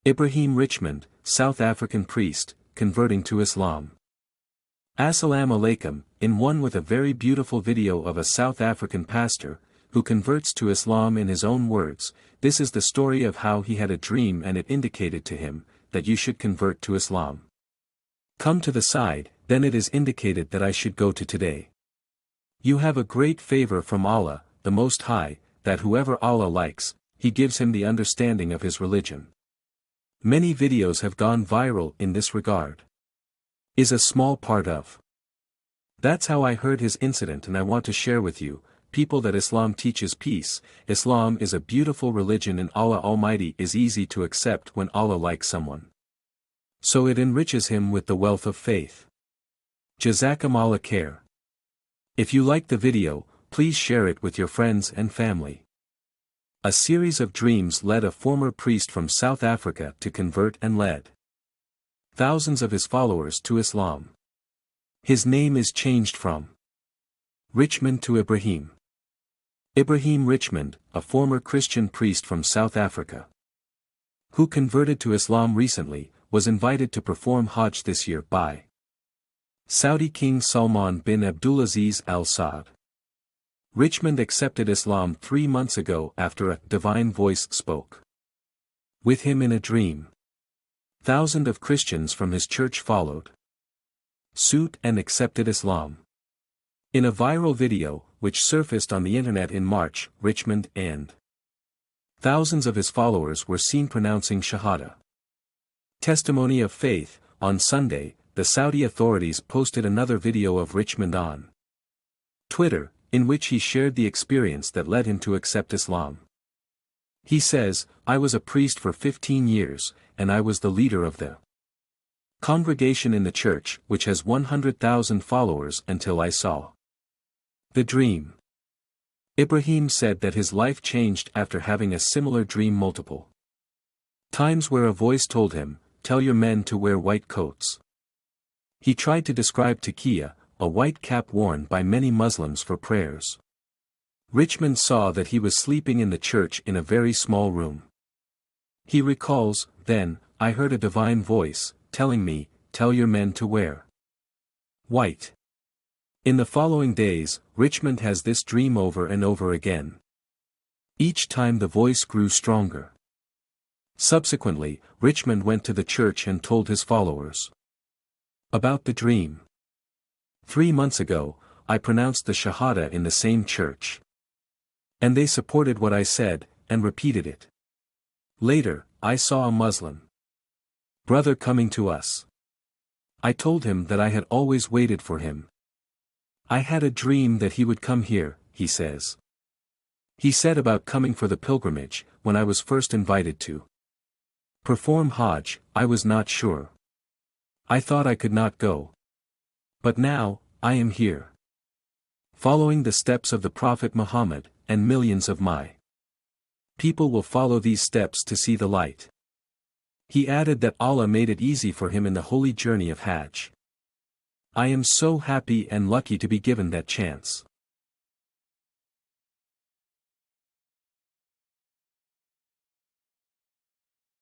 Ibrahim Richmond, South African priest, converting to Islam. Assalaamu Alaikum, in one with a very beautiful video of a South African pastor, who converts to Islam in his own words. This is the story of how he had a dream and it indicated to him, that you should convert to Islam. Come to the side, then it is indicated that I should go to today. You have a great favor from Allah, the Most High, that whoever Allah likes, He gives him the understanding of his religion. Many videos have gone viral in this regard. Is a small part of. That's how I heard his incident, and I want to share with you, people, that Islam teaches peace. Islam is a beautiful religion and Allah Almighty is easy to accept when Allah likes someone. So it enriches him with the wealth of faith. Jazakum Allah khair. If you like the video, please share it with your friends and family. A series of dreams led a former priest from South Africa to convert and led thousands of his followers to Islam. His name is changed from Richmond to Ibrahim. Ibrahim Richmond, a former Christian priest from South Africa, who converted to Islam recently, was invited to perform Hajj this year by Saudi King Salman bin Abdulaziz Al Saud. Richmond accepted Islam 3 months ago after a divine voice spoke with him in a dream. Thousands of Christians from his church followed suit and accepted Islam. In a viral video, which surfaced on the internet in March, Richmond and thousands of his followers were seen pronouncing Shahada. Testimony of faith. On Sunday, the Saudi authorities posted another video of Richmond on Twitter, in which he shared the experience that led him to accept Islam. He says, "I was a priest for 15 years, and I was the leader of the congregation in the church, which has 100,000 followers, until I saw the dream." Ibrahim said that his life changed after having a similar dream multiple times, where a voice told him, "Tell your men to wear white coats." He tried to describe taqiyya, a white cap worn by many Muslims for prayers. Richmond saw that he was sleeping in the church in a very small room. He recalls, "Then, I heard a divine voice, telling me, 'Tell your men to wear white.'" In the following days, Richmond has this dream over and over again. Each time the voice grew stronger. Subsequently, Richmond went to the church and told his followers about the dream. 3 months ago, I pronounced the Shahada in the same church. And they supported what I said, and repeated it. Later, I saw a Muslim brother coming to us. I told him that I had always waited for him. I had a dream that he would come here, he says. He said about coming for the pilgrimage. When I was first invited to perform Hajj, I was not sure. I thought I could not go. But now, I am here, following the steps of the Prophet Muhammad, and millions of my people will follow these steps to see the light. He added that Allah made it easy for him in the holy journey of Hajj. I am so happy and lucky to be given that chance.